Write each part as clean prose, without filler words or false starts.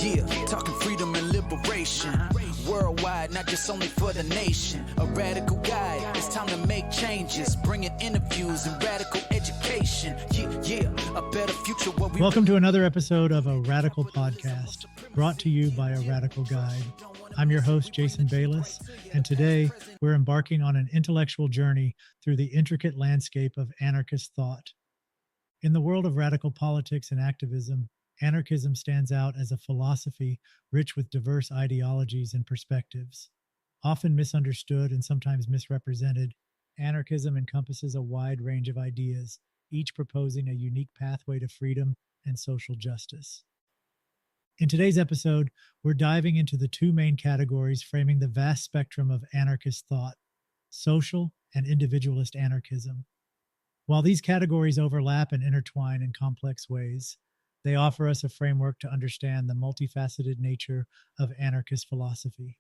Yeah, talking freedom and liberation. Worldwide, not just only for the nation. A radical guide, it's time to make changes. Bringing interviews and radical education. Yeah, a better future. Welcome to another episode of A Radical Podcast, brought to you by A Radical Guide. I'm your host, Jason Bayless, and today we're embarking on an intellectual journey through the intricate landscape of anarchist thought. In the world of radical politics and activism, anarchism stands out as a philosophy rich with diverse ideologies and perspectives. Often misunderstood and sometimes misrepresented, anarchism encompasses a wide range of ideas, each proposing a unique pathway to freedom and social justice. In today's episode, we're diving into the two main categories framing the vast spectrum of anarchist thought: social and individualist anarchism. While these categories overlap and intertwine in complex ways, they offer us a framework to understand the multifaceted nature of anarchist philosophy.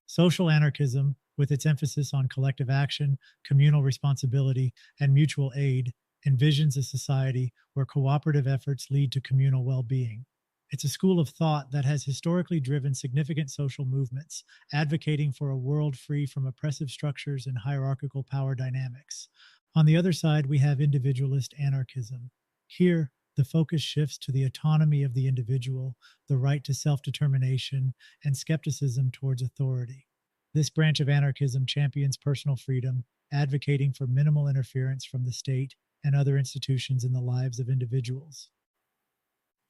Social anarchism, with its emphasis on collective action, communal responsibility, and mutual aid, envisions a society where cooperative efforts lead to communal well-being. It's a school of thought that has historically driven significant social movements, advocating for a world free from oppressive structures and hierarchical power dynamics. On the other side, we have individualist anarchism. Here, the focus shifts to the autonomy of the individual, the right to self-determination, and skepticism towards authority. This branch of anarchism champions personal freedom, advocating for minimal interference from the state and other institutions in the lives of individuals.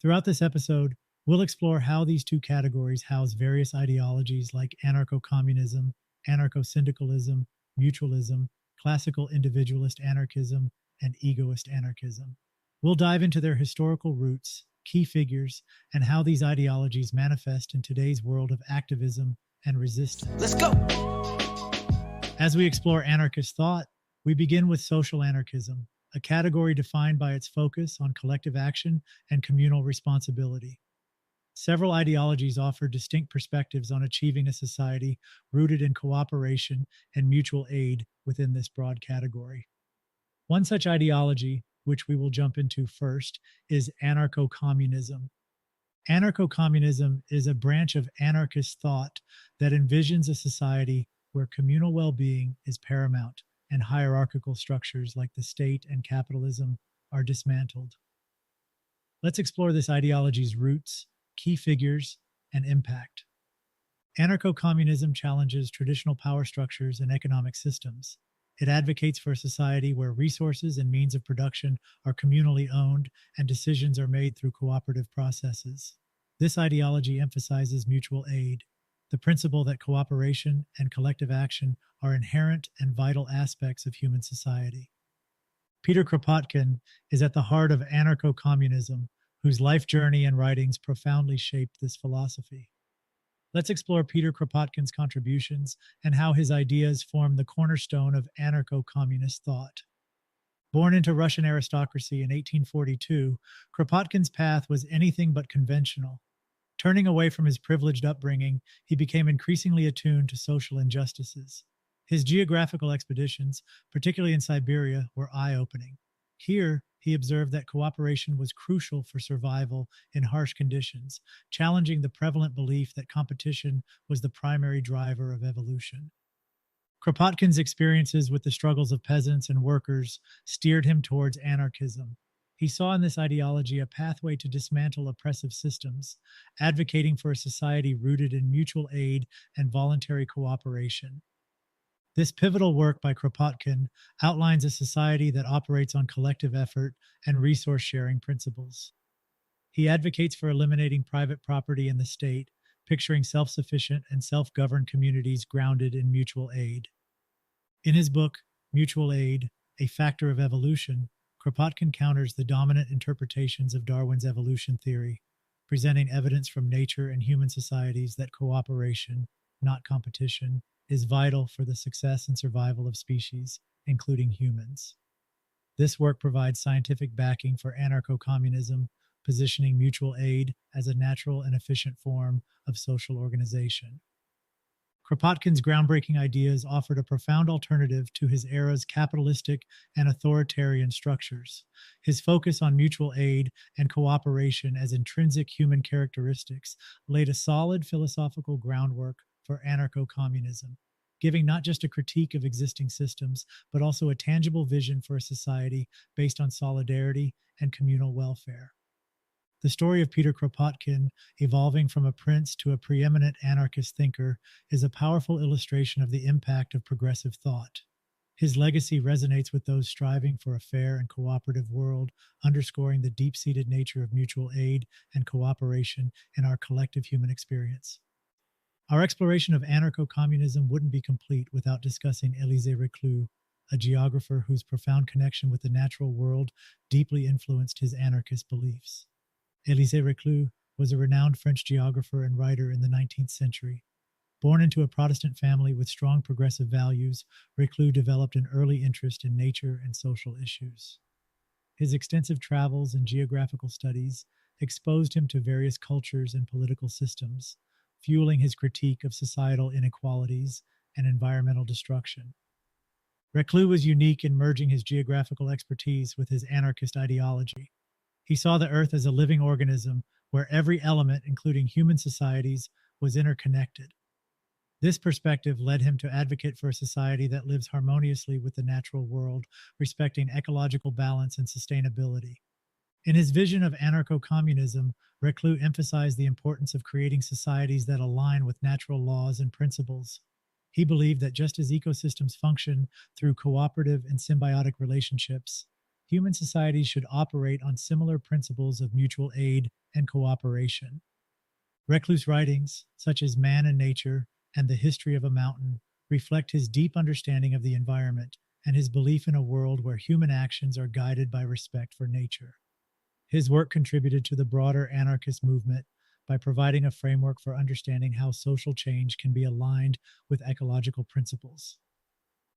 Throughout this episode, we'll explore how these two categories house various ideologies like Anarcho-Communism, Anarcho-Syndicalism, Mutualism, classical individualist anarchism, and Egoist anarchism. We'll dive into their historical roots, key figures, and how these ideologies manifest in today's world of activism and resistance. Let's go! As we explore anarchist thought, we begin with social anarchism, a category defined by its focus on collective action and communal responsibility. Several ideologies offer distinct perspectives on achieving a society rooted in cooperation and mutual aid within this broad category. One such ideology, which we will jump into first, is Anarcho-Communism. Anarcho-Communism is a branch of anarchist thought that envisions a society where communal well-being is paramount and hierarchical structures like the state and capitalism are dismantled. Let's explore this ideology's roots, key figures, and impact. Anarcho-Communism challenges traditional power structures and economic systems. It advocates for a society where resources and means of production are communally owned and decisions are made through cooperative processes. This ideology emphasizes mutual aid, the principle that cooperation and collective action are inherent and vital aspects of human society. Peter Kropotkin is at the heart of Anarcho-Communism, whose life journey and writings profoundly shaped this philosophy. Let's explore Peter Kropotkin's contributions and how his ideas form the cornerstone of anarcho-communist thought. Born into Russian aristocracy in 1842, Kropotkin's path was anything but conventional. Turning away from his privileged upbringing, he became increasingly attuned to social injustices. His geographical expeditions, particularly in Siberia, were eye-opening. Here, he observed that cooperation was crucial for survival in harsh conditions, challenging the prevalent belief that competition was the primary driver of evolution. Kropotkin's experiences with the struggles of peasants and workers steered him towards anarchism. He saw in this ideology a pathway to dismantle oppressive systems, advocating for a society rooted in mutual aid and voluntary cooperation. This pivotal work by Kropotkin outlines a society that operates on collective effort and resource-sharing principles. He advocates for eliminating private property in the state, picturing self-sufficient and self-governed communities grounded in mutual aid. In his book, Mutual Aid, A Factor of Evolution, Kropotkin counters the dominant interpretations of Darwin's evolution theory, presenting evidence from nature and human societies that cooperation, not competition, is vital for the success and survival of species, including humans. This work provides scientific backing for anarcho-communism, positioning mutual aid as a natural and efficient form of social organization. Kropotkin's groundbreaking ideas offered a profound alternative to his era's capitalistic and authoritarian structures. His focus on mutual aid and cooperation as intrinsic human characteristics laid a solid philosophical groundwork for anarcho-communism, giving not just a critique of existing systems, but also a tangible vision for a society based on solidarity and communal welfare. The story of Peter Kropotkin, evolving from a prince to a preeminent anarchist thinker, is a powerful illustration of the impact of progressive thought. His legacy resonates with those striving for a fair and cooperative world, underscoring the deep-seated nature of mutual aid and cooperation in our collective human experience. Our exploration of anarcho-communism wouldn't be complete without discussing Élisée Reclus, a geographer whose profound connection with the natural world deeply influenced his anarchist beliefs. Élisée Reclus was a renowned French geographer and writer in the 19th century. Born into a Protestant family with strong progressive values, Reclus developed an early interest in nature and social issues. His extensive travels and geographical studies exposed him to various cultures and political systems, fueling his critique of societal inequalities and environmental destruction. Reclus was unique in merging his geographical expertise with his anarchist ideology. He saw the earth as a living organism where every element, including human societies, was interconnected. This perspective led him to advocate for a society that lives harmoniously with the natural world, respecting ecological balance and sustainability. In his vision of anarcho-communism, Reclus emphasized the importance of creating societies that align with natural laws and principles. He believed that just as ecosystems function through cooperative and symbiotic relationships, human societies should operate on similar principles of mutual aid and cooperation. Reclus' writings, such as Man and Nature and The History of a Mountain, reflect his deep understanding of the environment and his belief in a world where human actions are guided by respect for nature. His work contributed to the broader anarchist movement by providing a framework for understanding how social change can be aligned with ecological principles.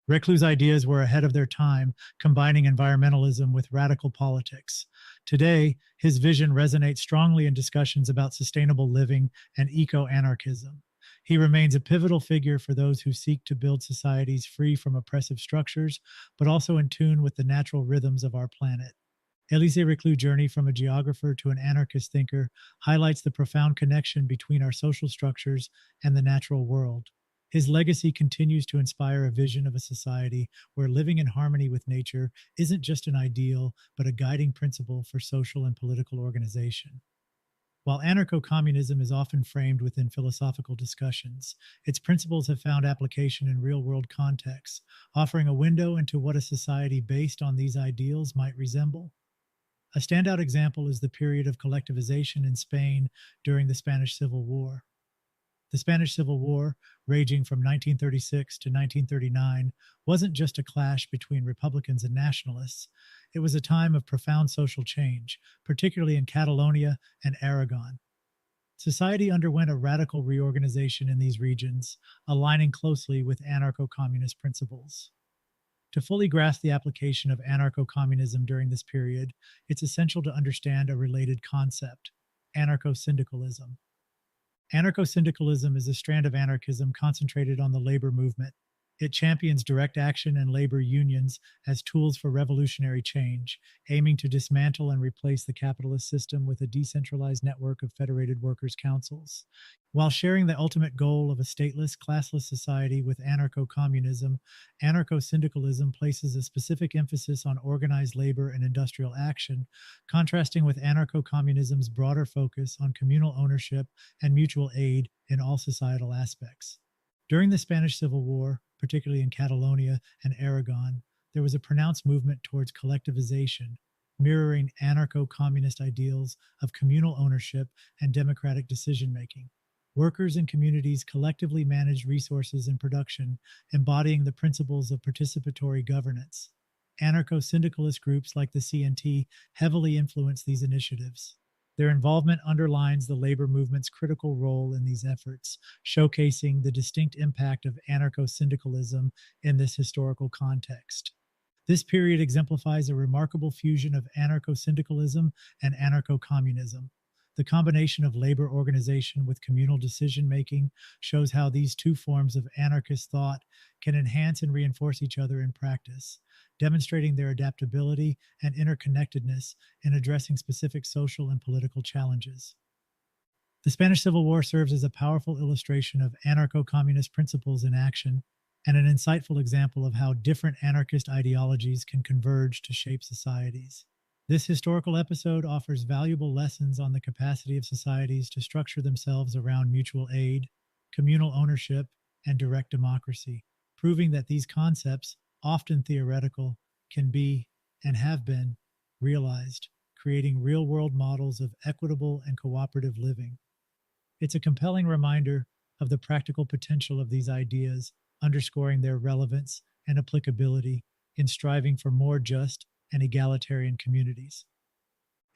Reclus' ideas were ahead of their time, combining environmentalism with radical politics. Today, his vision resonates strongly in discussions about sustainable living and eco-anarchism. He remains a pivotal figure for those who seek to build societies free from oppressive structures, but also in tune with the natural rhythms of our planet. Élisée Reclus' journey from a geographer to an anarchist thinker highlights the profound connection between our social structures and the natural world. His legacy continues to inspire a vision of a society where living in harmony with nature isn't just an ideal, but a guiding principle for social and political organization. While anarcho-communism is often framed within philosophical discussions, its principles have found application in real-world contexts, offering a window into what a society based on these ideals might resemble. A standout example is the period of collectivization in Spain during the Spanish Civil War. The Spanish Civil War, raging from 1936 to 1939, wasn't just a clash between Republicans and nationalists. It was a time of profound social change, particularly in Catalonia and Aragon. Society underwent a radical reorganization in these regions, aligning closely with anarcho-communist principles. To fully grasp the application of anarcho-communism during this period, it's essential to understand a related concept, Anarcho-Syndicalism. Anarcho-Syndicalism is a strand of anarchism concentrated on the labor movement. It champions direct action and labor unions as tools for revolutionary change, aiming to dismantle and replace the capitalist system with a decentralized network of federated workers' councils. While sharing the ultimate goal of a stateless, classless society with anarcho-communism, anarcho-syndicalism places a specific emphasis on organized labor and industrial action, contrasting with anarcho-communism's broader focus on communal ownership and mutual aid in all societal aspects. During the Spanish Civil War, particularly in Catalonia and Aragon, there was a pronounced movement towards collectivization, mirroring anarcho-communist ideals of communal ownership and democratic decision-making. Workers and communities collectively managed resources and production, embodying the principles of participatory governance. Anarcho-syndicalist groups like the CNT heavily influenced these initiatives. Their involvement underlines the labor movement's critical role in these efforts, showcasing the distinct impact of anarcho-syndicalism in this historical context. This period exemplifies a remarkable fusion of anarcho-syndicalism and anarcho-communism. The combination of labor organization with communal decision making shows how these two forms of anarchist thought can enhance and reinforce each other in practice, demonstrating their adaptability and interconnectedness in addressing specific social and political challenges. The Spanish Civil War serves as a powerful illustration of anarcho-communist principles in action and an insightful example of how different anarchist ideologies can converge to shape societies. This historical episode offers valuable lessons on the capacity of societies to structure themselves around mutual aid, communal ownership, and direct democracy, proving that these concepts, often theoretical, can be and have been realized, creating real-world models of equitable and cooperative living. It's a compelling reminder of the practical potential of these ideas, underscoring their relevance and applicability in striving for more just and egalitarian communities.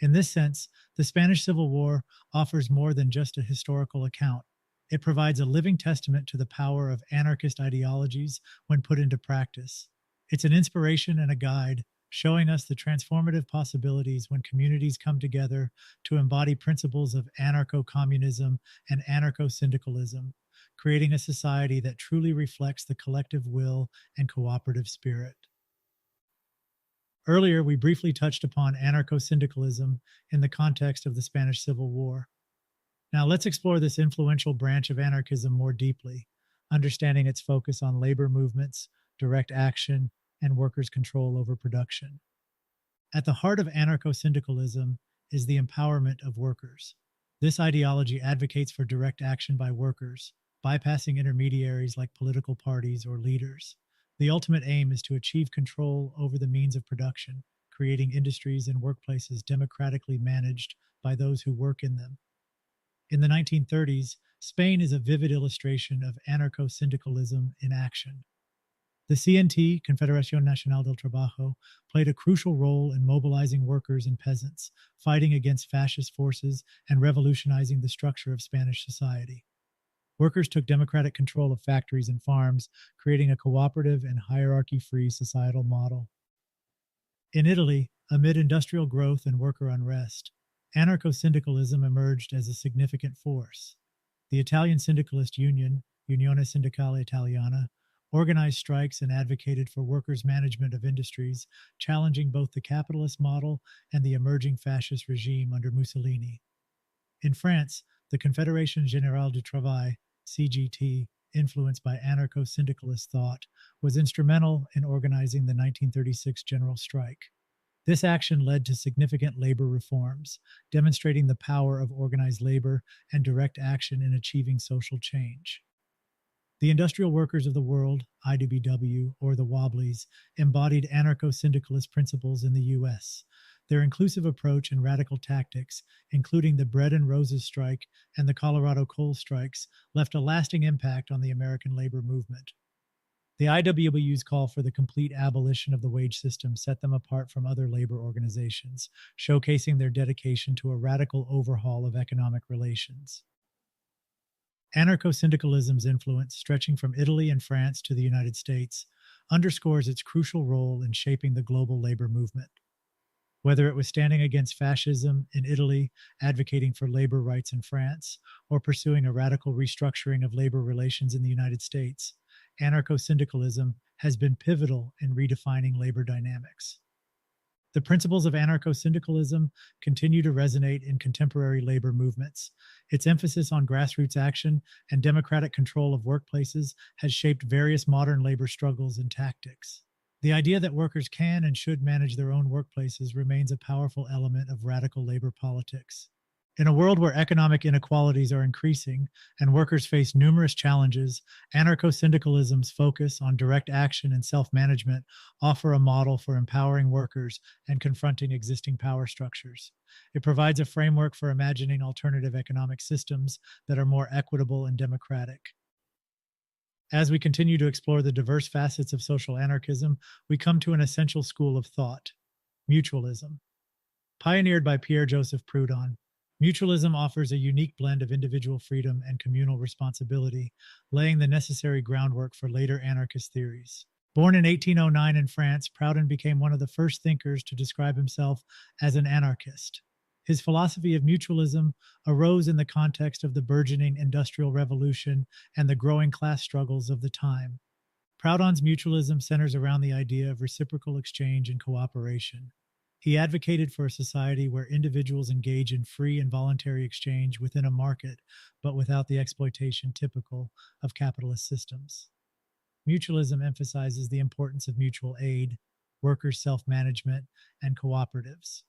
In this sense, the Spanish Civil War offers more than just a historical account. It provides a living testament to the power of anarchist ideologies when put into practice. It's an inspiration and a guide, showing us the transformative possibilities when communities come together to embody principles of anarcho-communism and anarcho-syndicalism, creating a society that truly reflects the collective will and cooperative spirit. Earlier, we briefly touched upon anarcho-syndicalism in the context of the Spanish Civil War. Now, let's explore this influential branch of anarchism more deeply, understanding its focus on labor movements, direct action, and workers' control over production. At the heart of anarcho-syndicalism is the empowerment of workers. This ideology advocates for direct action by workers, bypassing intermediaries like political parties or leaders. The ultimate aim is to achieve control over the means of production, creating industries and workplaces democratically managed by those who work in them. In the 1930s, Spain is a vivid illustration of anarcho-syndicalism in action. The CNT, Confederación Nacional del Trabajo, played a crucial role in mobilizing workers and peasants, fighting against fascist forces and revolutionizing the structure of Spanish society. Workers took democratic control of factories and farms, creating a cooperative and hierarchy-free societal model. In Italy, amid industrial growth and worker unrest, anarcho-syndicalism emerged as a significant force. The Italian syndicalist union, Unione Sindacale Italiana, organized strikes and advocated for workers' management of industries, challenging both the capitalist model and the emerging fascist regime under Mussolini. In France, the Confédération Générale du Travail, CGT, influenced by anarcho-syndicalist thought, was instrumental in organizing the 1936 general strike. This action led to significant labor reforms, demonstrating the power of organized labor and direct action in achieving social change. The Industrial Workers of the World, IWW, or the Wobblies, embodied anarcho-syndicalist principles in the U.S. Their inclusive approach and radical tactics, including the Bread and Roses strike and the Colorado coal strikes, left a lasting impact on the American labor movement. The IWW's call for the complete abolition of the wage system set them apart from other labor organizations, showcasing their dedication to a radical overhaul of economic relations. Anarcho-syndicalism's influence, stretching from Italy and France to the United States, underscores its crucial role in shaping the global labor movement. Whether it was standing against fascism in Italy, advocating for labor rights in France, or pursuing a radical restructuring of labor relations in the United States, anarcho-syndicalism has been pivotal in redefining labor dynamics. The principles of anarcho-syndicalism continue to resonate in contemporary labor movements. Its emphasis on grassroots action and democratic control of workplaces has shaped various modern labor struggles and tactics. The idea that workers can and should manage their own workplaces remains a powerful element of radical labor politics. In a world where economic inequalities are increasing and workers face numerous challenges, anarcho-syndicalism's focus on direct action and self-management offer a model for empowering workers and confronting existing power structures. It provides a framework for imagining alternative economic systems that are more equitable and democratic. As we continue to explore the diverse facets of social anarchism, we come to an essential school of thought, mutualism. Pioneered by Pierre-Joseph Proudhon, mutualism offers a unique blend of individual freedom and communal responsibility, laying the necessary groundwork for later anarchist theories. Born in 1809 in France, Proudhon became one of the first thinkers to describe himself as an anarchist. His philosophy of mutualism arose in the context of the burgeoning Industrial Revolution and the growing class struggles of the time. Proudhon's mutualism centers around the idea of reciprocal exchange and cooperation. He advocated for a society where individuals engage in free and voluntary exchange within a market, but without the exploitation typical of capitalist systems. Mutualism emphasizes the importance of mutual aid, workers' self management, and cooperatives.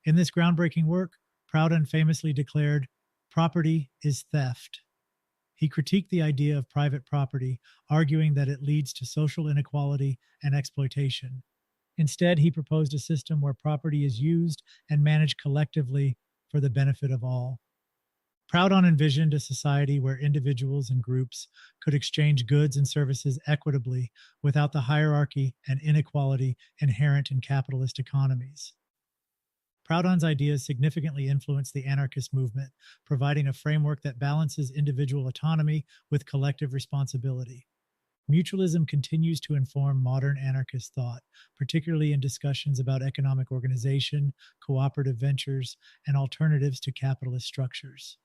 In this groundbreaking work, Proudhon famously declared, "Property is theft." He critiqued the idea of private property, arguing that it leads to social inequality and exploitation. Instead, he proposed a system where property is used and managed collectively for the benefit of all. Proudhon envisioned a society where individuals and groups could exchange goods and services equitably without the hierarchy and inequality inherent in capitalist economies. Proudhon's ideas significantly influenced the anarchist movement, providing a framework that balances individual autonomy with collective responsibility. Mutualism continues to inform modern anarchist thought, particularly in discussions about economic organization, cooperative ventures, and alternatives to capitalist structures.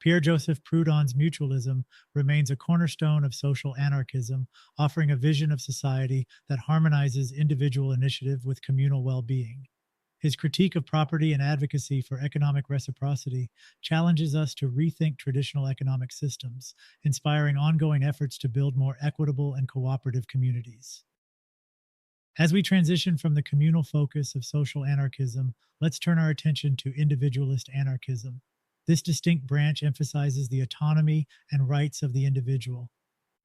Pierre-Joseph Proudhon's mutualism remains a cornerstone of social anarchism, offering a vision of society that harmonizes individual initiative with communal well-being. His critique of property and advocacy for economic reciprocity challenges us to rethink traditional economic systems, inspiring ongoing efforts to build more equitable and cooperative communities. As we transition from the communal focus of social anarchism, let's turn our attention to individualist anarchism. This distinct branch emphasizes the autonomy and rights of the individual.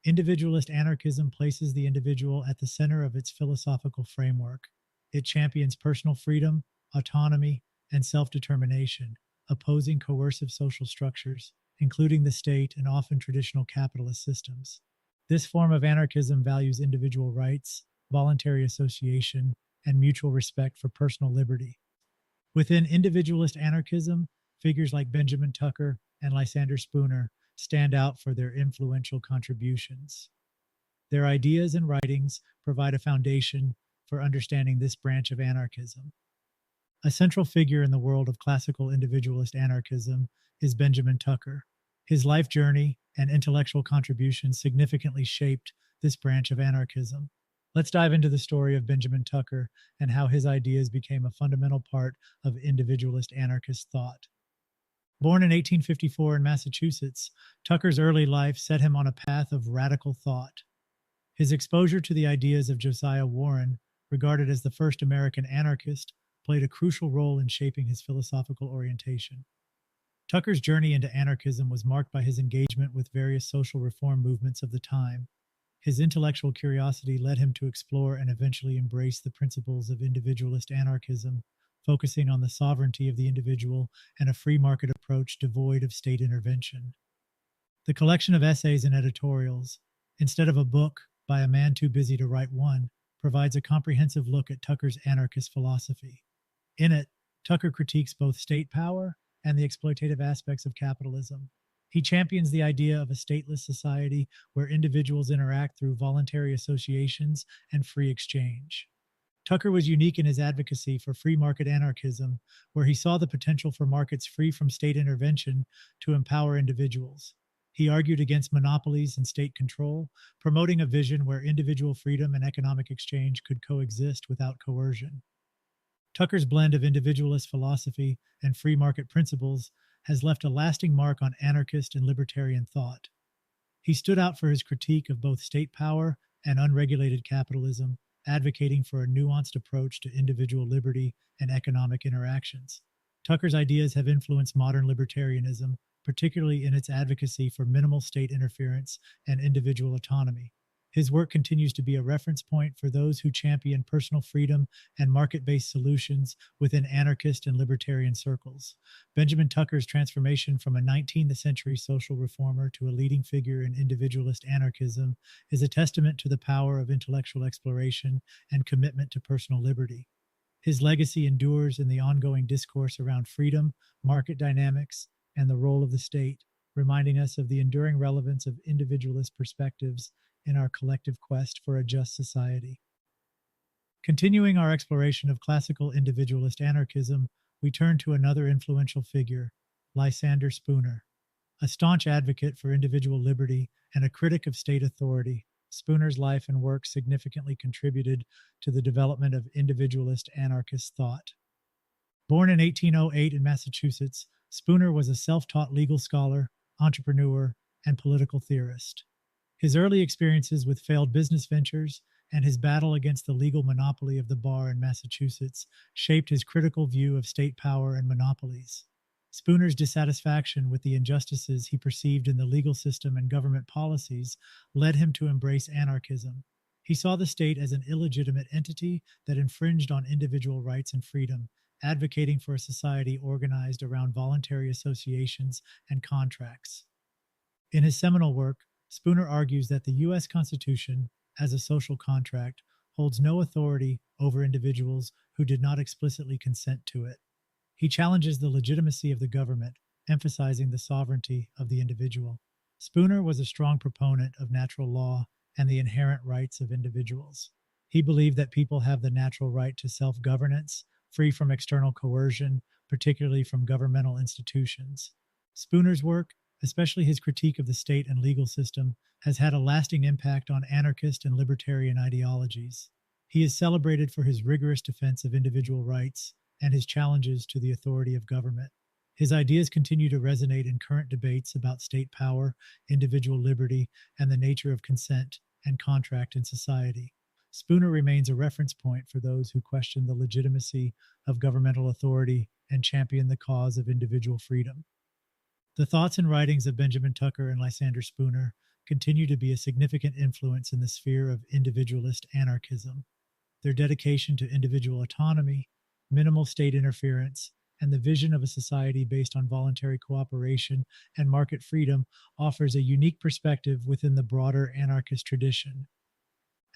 Individualist anarchism places the individual at the center of its philosophical framework. It champions personal freedom, autonomy, and self-determination, opposing coercive social structures, including the state and often traditional capitalist systems. This form of anarchism values individual rights, voluntary association, and mutual respect for personal liberty. Within individualist anarchism, figures like Benjamin Tucker and Lysander Spooner stand out for their influential contributions. Their ideas and writings provide a foundation for understanding this branch of anarchism. A central figure in the world of classical individualist anarchism is Benjamin Tucker. His life journey and intellectual contributions significantly shaped this branch of anarchism. Let's dive into the story of Benjamin Tucker and how his ideas became a fundamental part of individualist anarchist thought. Born in 1854 in Massachusetts, Tucker's early life set him on a path of radical thought. His exposure to the ideas of Josiah Warren, regarded as the first American anarchist, played a crucial role in shaping his philosophical orientation. Tucker's journey into anarchism was marked by his engagement with various social reform movements of the time. His intellectual curiosity led him to explore and eventually embrace the principles of individualist anarchism, focusing on the sovereignty of the individual and a free market approach devoid of state intervention. The collection of essays and editorials, instead of a book by a man too busy to write one, provides a comprehensive look at Tucker's anarchist philosophy. In it, Tucker critiques both state power and the exploitative aspects of capitalism. He champions the idea of a stateless society where individuals interact through voluntary associations and free exchange. Tucker was unique in his advocacy for free market anarchism, where he saw the potential for markets free from state intervention to empower individuals. He argued against monopolies and state control, promoting a vision where individual freedom and economic exchange could coexist without coercion. Tucker's blend of individualist philosophy and free market principles has left a lasting mark on anarchist and libertarian thought. He stood out for his critique of both state power and unregulated capitalism, advocating for a nuanced approach to individual liberty and economic interactions. Tucker's ideas have influenced modern libertarianism, particularly in its advocacy for minimal state interference and individual autonomy. His work continues to be a reference point for those who champion personal freedom and market-based solutions within anarchist and libertarian circles. Benjamin Tucker's transformation from a 19th century social reformer to a leading figure in individualist anarchism is a testament to the power of intellectual exploration and commitment to personal liberty. His legacy endures in the ongoing discourse around freedom, market dynamics, and the role of the state, reminding us of the enduring relevance of individualist perspectives in our collective quest for a just society. Continuing our exploration of classical individualist anarchism, we turn to another influential figure, Lysander Spooner. A staunch advocate for individual liberty and a critic of state authority, Spooner's life and work significantly contributed to the development of individualist anarchist thought. Born in 1808 in Massachusetts, Spooner was a self-taught legal scholar, entrepreneur, and political theorist. His early experiences with failed business ventures and his battle against the legal monopoly of the bar in Massachusetts shaped his critical view of state power and monopolies. Spooner's dissatisfaction with the injustices he perceived in the legal system and government policies led him to embrace anarchism. He saw the state as an illegitimate entity that infringed on individual rights and freedom, advocating for a society organized around voluntary associations and contracts. In his seminal work, Spooner argues that the U.S. Constitution, as a social contract, holds no authority over individuals who did not explicitly consent to it. He challenges the legitimacy of the government, emphasizing the sovereignty of the individual. Spooner was a strong proponent of natural law and the inherent rights of individuals. He believed that people have the natural right to self-governance, free from external coercion, particularly from governmental institutions. Spooner's work, especially his critique of the state and legal system, has had a lasting impact on anarchist and libertarian ideologies. He is celebrated for his rigorous defense of individual rights and his challenges to the authority of government. His ideas continue to resonate in current debates about state power, individual liberty, and the nature of consent and contract in society. Spooner remains a reference point for those who question the legitimacy of governmental authority and champion the cause of individual freedom. The thoughts and writings of Benjamin Tucker and Lysander Spooner continue to be a significant influence in the sphere of individualist anarchism. Their dedication to individual autonomy, minimal state interference, and the vision of a society based on voluntary cooperation and market freedom offers a unique perspective within the broader anarchist tradition.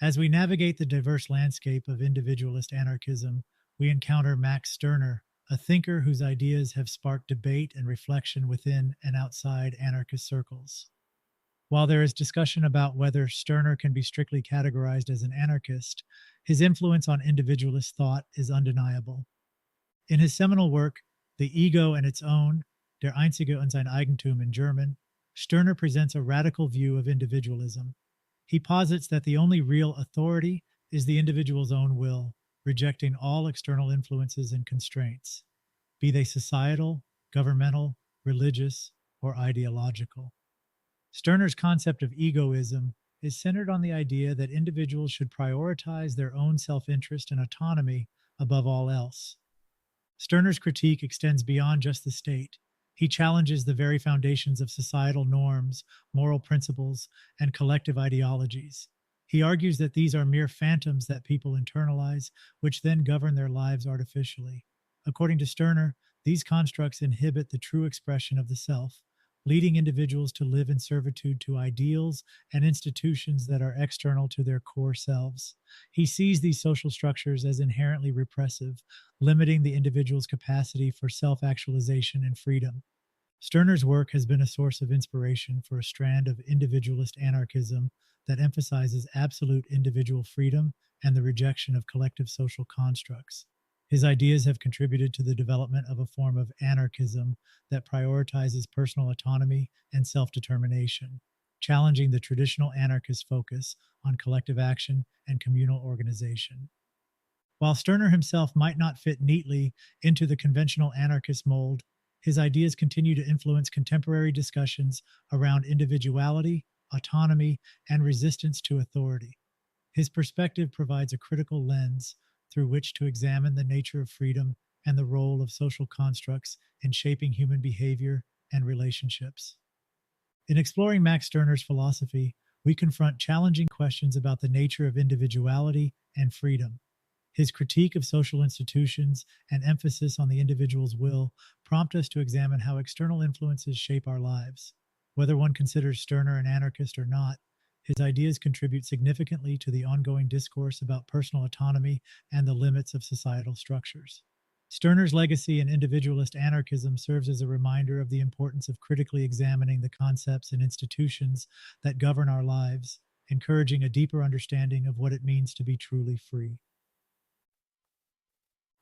As we navigate the diverse landscape of individualist anarchism, we encounter Max Stirner, a thinker whose ideas have sparked debate and reflection within and outside anarchist circles. While there is discussion about whether Stirner can be strictly categorized as an anarchist, his influence on individualist thought is undeniable. In his seminal work, The Ego and Its Own, Der Einzige und sein Eigentum in German, Stirner presents a radical view of individualism. He posits that the only real authority is the individual's own will, rejecting all external influences and constraints, be they societal, governmental, religious, or ideological. Stirner's concept of egoism is centered on the idea that individuals should prioritize their own self-interest and autonomy above all else. Stirner's critique extends beyond just the state. He challenges the very foundations of societal norms, moral principles, and collective ideologies. He argues that these are mere phantoms that people internalize, which then govern their lives artificially. According to Stirner, these constructs inhibit the true expression of the self, leading individuals to live in servitude to ideals and institutions that are external to their core selves. He sees these social structures as inherently repressive, limiting the individual's capacity for self-actualization and freedom. Stirner's work has been a source of inspiration for a strand of individualist anarchism that emphasizes absolute individual freedom and the rejection of collective social constructs. His ideas have contributed to the development of a form of anarchism that prioritizes personal autonomy and self-determination, challenging the traditional anarchist focus on collective action and communal organization. While Stirner himself might not fit neatly into the conventional anarchist mold, his ideas continue to influence contemporary discussions around individuality, autonomy, and resistance to authority. His perspective provides a critical lens through which to examine the nature of freedom and the role of social constructs in shaping human behavior and relationships. In exploring Max Stirner's philosophy, we confront challenging questions about the nature of individuality and freedom. His critique of social institutions and emphasis on the individual's will prompt us to examine how external influences shape our lives. Whether one considers Stirner an anarchist or not, his ideas contribute significantly to the ongoing discourse about personal autonomy and the limits of societal structures. Stirner's legacy in individualist anarchism serves as a reminder of the importance of critically examining the concepts and institutions that govern our lives, encouraging a deeper understanding of what it means to be truly free.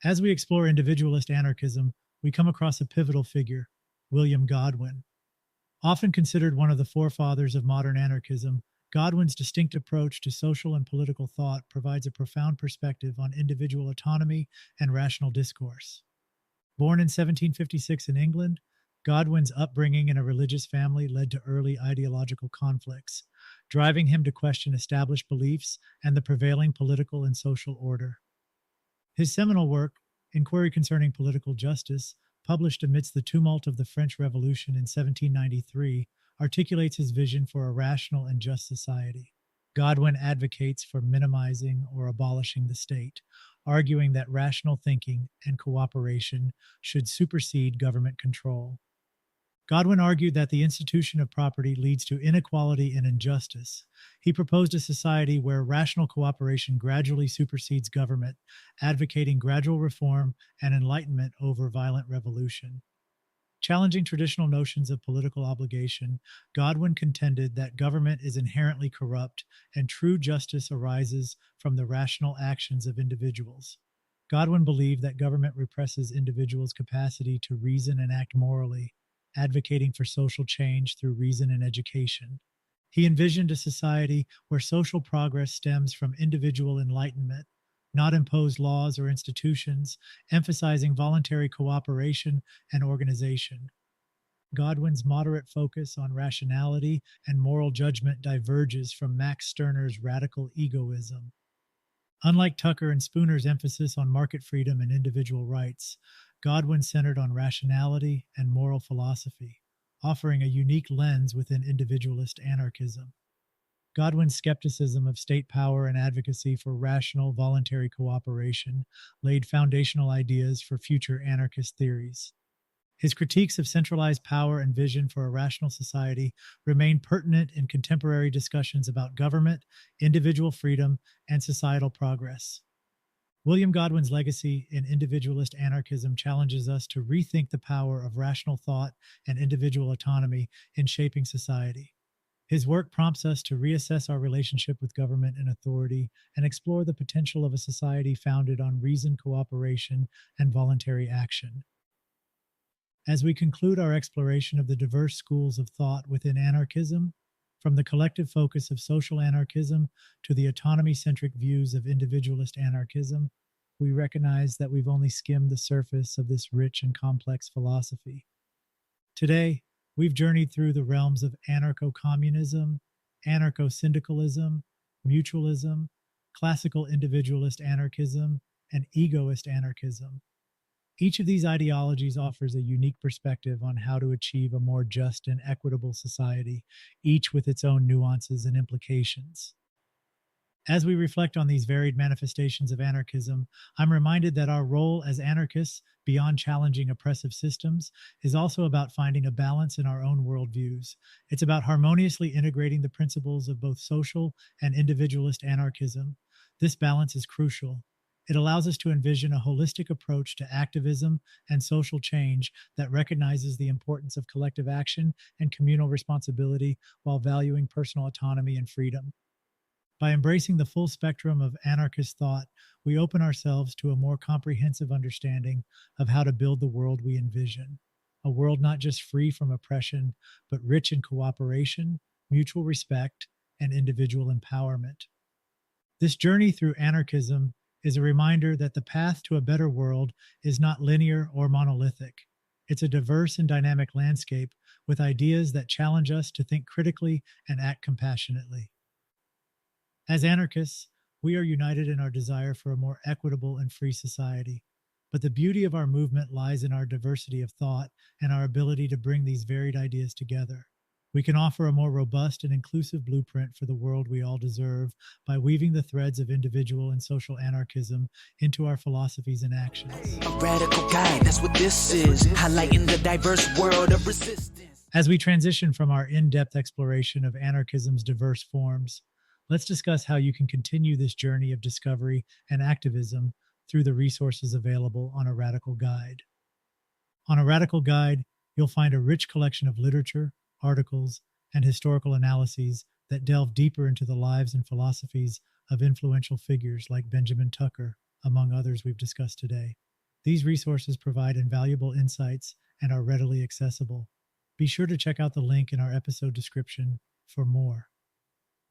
As we explore individualist anarchism, we come across a pivotal figure, William Godwin. Often considered one of the forefathers of modern anarchism, Godwin's distinct approach to social and political thought provides a profound perspective on individual autonomy and rational discourse. Born in 1756 in England, Godwin's upbringing in a religious family led to early ideological conflicts, driving him to question established beliefs and the prevailing political and social order. His seminal work, Inquiry Concerning Political Justice, published amidst the tumult of the French Revolution in 1793, articulates his vision for a rational and just society. Godwin advocates for minimizing or abolishing the state, arguing that rational thinking and cooperation should supersede government control. Godwin argued that the institution of property leads to inequality and injustice. He proposed a society where rational cooperation gradually supersedes government, advocating gradual reform and enlightenment over violent revolution. Challenging traditional notions of political obligation, Godwin contended that government is inherently corrupt and true justice arises from the rational actions of individuals. Godwin believed that government represses individuals' capacity to reason and act morally, advocating for social change through reason and education. He envisioned a society where social progress stems from individual enlightenment, not imposed laws or institutions, emphasizing voluntary cooperation and organization. Godwin's moderate focus on rationality and moral judgment diverges from Max Stirner's radical egoism. Unlike Tucker and Spooner's emphasis on market freedom and individual rights, Godwin centered on rationality and moral philosophy, offering a unique lens within individualist anarchism. Godwin's skepticism of state power and advocacy for rational, voluntary cooperation laid foundational ideas for future anarchist theories. His critiques of centralized power and vision for a rational society remain pertinent in contemporary discussions about government, individual freedom, and societal progress. William Godwin's legacy in individualist anarchism challenges us to rethink the power of rational thought and individual autonomy in shaping society. His work prompts us to reassess our relationship with government and authority and explore the potential of a society founded on reason, cooperation, and voluntary action. As we conclude our exploration of the diverse schools of thought within anarchism, from the collective focus of social anarchism to the autonomy-centric views of individualist anarchism, we recognize that we've only skimmed the surface of this rich and complex philosophy. Today, we've journeyed through the realms of Anarcho-Communism, Anarcho-Syndicalism, Mutualism, classical individualist anarchism, and Egoist anarchism. Each of these ideologies offers a unique perspective on how to achieve a more just and equitable society, each with its own nuances and implications. As we reflect on these varied manifestations of anarchism, I'm reminded that our role as anarchists, beyond challenging oppressive systems, is also about finding a balance in our own worldviews. It's about harmoniously integrating the principles of both social and individualist anarchism. This balance is crucial. It allows us to envision a holistic approach to activism and social change that recognizes the importance of collective action and communal responsibility while valuing personal autonomy and freedom. By embracing the full spectrum of anarchist thought, we open ourselves to a more comprehensive understanding of how to build the world we envision. A world not just free from oppression, but rich in cooperation, mutual respect, and individual empowerment. This journey through anarchism is a reminder that the path to a better world is not linear or monolithic. It's a diverse and dynamic landscape with ideas that challenge us to think critically and act compassionately. As anarchists, we are united in our desire for a more equitable and free society. But the beauty of our movement lies in our diversity of thought and our ability to bring these varied ideas together. We can offer a more robust and inclusive blueprint for the world we all deserve by weaving the threads of individual and social anarchism into our philosophies and actions. A radical guide, that's what this is, highlighting the diverse world of resistance. As we transition from our in-depth exploration of anarchism's diverse forms, let's discuss how you can continue this journey of discovery and activism through the resources available on A Radical Guide. On A Radical Guide, you'll find a rich collection of literature, articles, and historical analyses that delve deeper into the lives and philosophies of influential figures like Benjamin Tucker, among others we've discussed today. These resources provide invaluable insights and are readily accessible. Be sure to check out the link in our episode description for more.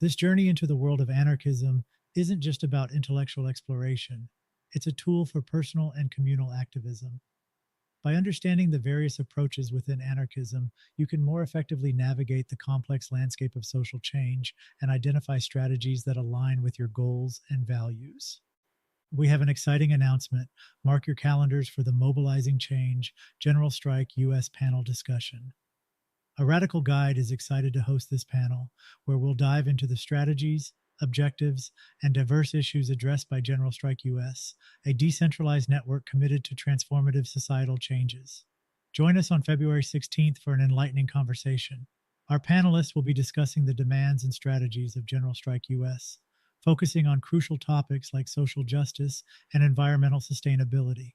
This journey into the world of anarchism isn't just about intellectual exploration, it's a tool for personal and communal activism. By understanding the various approaches within anarchism, you can more effectively navigate the complex landscape of social change and identify strategies that align with your goals and values. We have an exciting announcement. Mark your calendars for the Mobilizing Change General Strike US panel discussion. A Radical Guide is excited to host this panel, where we'll dive into the strategies, objectives, and diverse issues addressed by General Strike US, a decentralized network committed to transformative societal changes. Join us on February 16th for an enlightening conversation. Our panelists will be discussing the demands and strategies of General Strike US, focusing on crucial topics like social justice and environmental sustainability.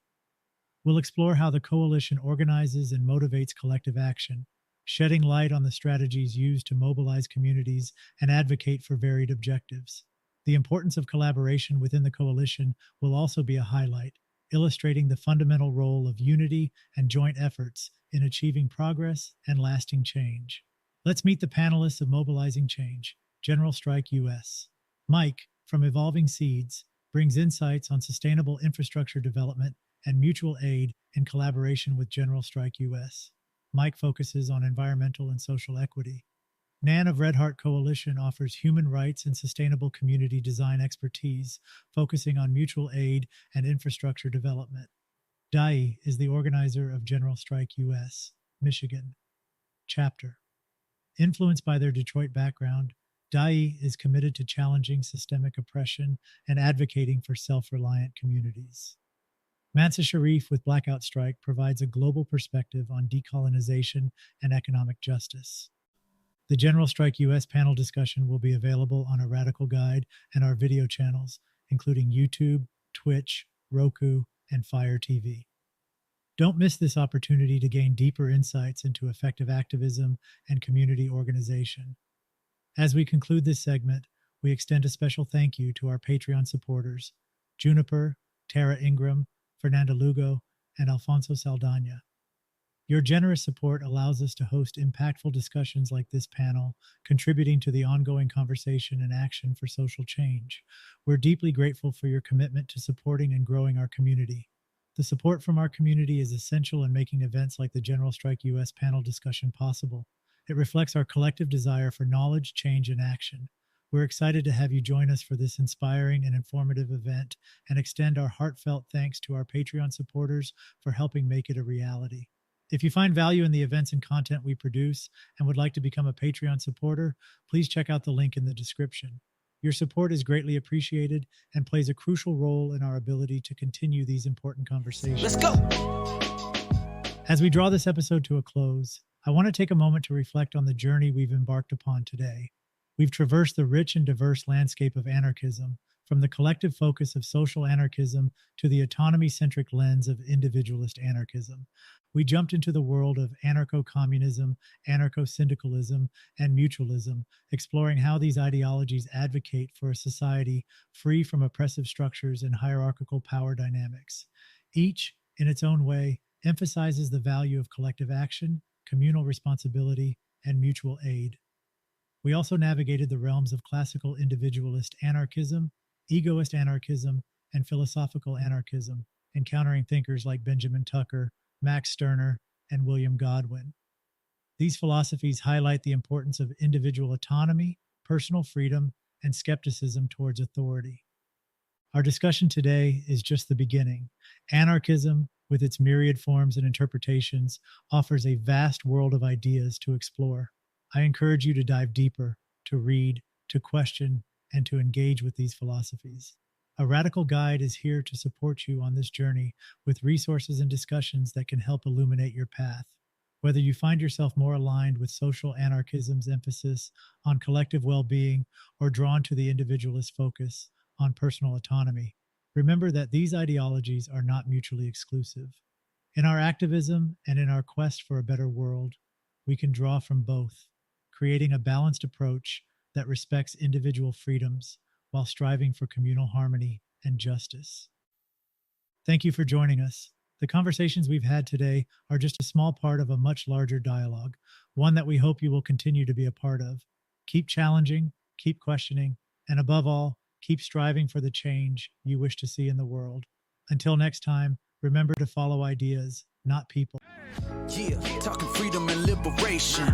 We'll explore how the coalition organizes and motivates collective action, shedding light on the strategies used to mobilize communities and advocate for varied objectives. The importance of collaboration within the coalition will also be a highlight, illustrating the fundamental role of unity and joint efforts in achieving progress and lasting change. Let's meet the panelists of Mobilizing Change, General Strike US. Mike, from Evolving Seeds, brings insights on sustainable infrastructure development and mutual aid in collaboration with General Strike US. Mike focuses on environmental and social equity. Nan of Red Heart Coalition offers human rights and sustainable community design expertise, focusing on mutual aid and infrastructure development. Dai is the organizer of General Strike US, Michigan chapter. Influenced by their Detroit background, Dai is committed to challenging systemic oppression and advocating for self-reliant communities. Mansa Sharif with Blackout Strike provides a global perspective on decolonization and economic justice. The General Strike US panel discussion will be available on a Radical Guide and our video channels, including YouTube, Twitch, Roku, and Fire TV. Don't miss this opportunity to gain deeper insights into effective activism and community organization. As we conclude this segment, we extend a special thank you to our Patreon supporters, Juniper, Tara Ingram, Fernanda Lugo, and Alfonso Saldana. Your generous support allows us to host impactful discussions like this panel, contributing to the ongoing conversation and action for social change. We're deeply grateful for your commitment to supporting and growing our community. The support from our community is essential in making events like the General Strike US panel discussion possible. It reflects our collective desire for knowledge, change, and action. We're excited to have you join us for this inspiring and informative event and extend our heartfelt thanks to our Patreon supporters for helping make it a reality. If you find value in the events and content we produce and would like to become a Patreon supporter, please check out the link in the description. Your support is greatly appreciated and plays a crucial role in our ability to continue these important conversations. Let's go! As we draw this episode to a close, I want to take a moment to reflect on the journey we've embarked upon today. We've traversed the rich and diverse landscape of anarchism, from the collective focus of social anarchism to the autonomy-centric lens of individualist anarchism. We jumped into the world of Anarcho-Communism, Anarcho-Syndicalism, and Mutualism, exploring how these ideologies advocate for a society free from oppressive structures and hierarchical power dynamics. Each, in its own way, emphasizes the value of collective action, communal responsibility, and mutual aid. We also navigated the realms of classical individualist anarchism, egoist anarchism, and philosophical anarchism, encountering thinkers like Benjamin Tucker, Max Stirner, and William Godwin. These philosophies highlight the importance of individual autonomy, personal freedom, and skepticism towards authority. Our discussion today is just the beginning. Anarchism, with its myriad forms and interpretations, offers a vast world of ideas to explore. I encourage you to dive deeper, to read, to question, and to engage with these philosophies. A Radical Guide is here to support you on this journey with resources and discussions that can help illuminate your path. Whether you find yourself more aligned with social anarchism's emphasis on collective well-being or drawn to the individualist focus on personal autonomy, remember that these ideologies are not mutually exclusive. In our activism and in our quest for a better world, we can draw from both, creating a balanced approach that respects individual freedoms while striving for communal harmony and justice. Thank you for joining us. The conversations we've had today are just a small part of a much larger dialogue, one that we hope you will continue to be a part of. Keep challenging, keep questioning, and above all, keep striving for the change you wish to see in the world. Until next time, remember to follow ideas, not people. Yeah, talking freedom and liberation.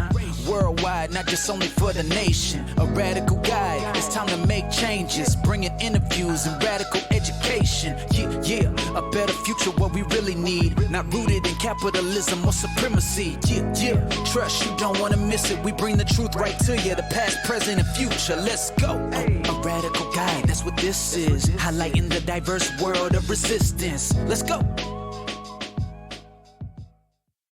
Worldwide, not just only for the nation. A radical guide, it's time to make changes. Bringing interviews and radical education. Yeah, a better future, what we really need. Not rooted in capitalism or supremacy. Yeah, trust, you don't want to miss it. We bring the truth right to you, the past, present, and future. Let's go. A radical guide, that's what this is. Highlighting the diverse world of resistance. Let's go.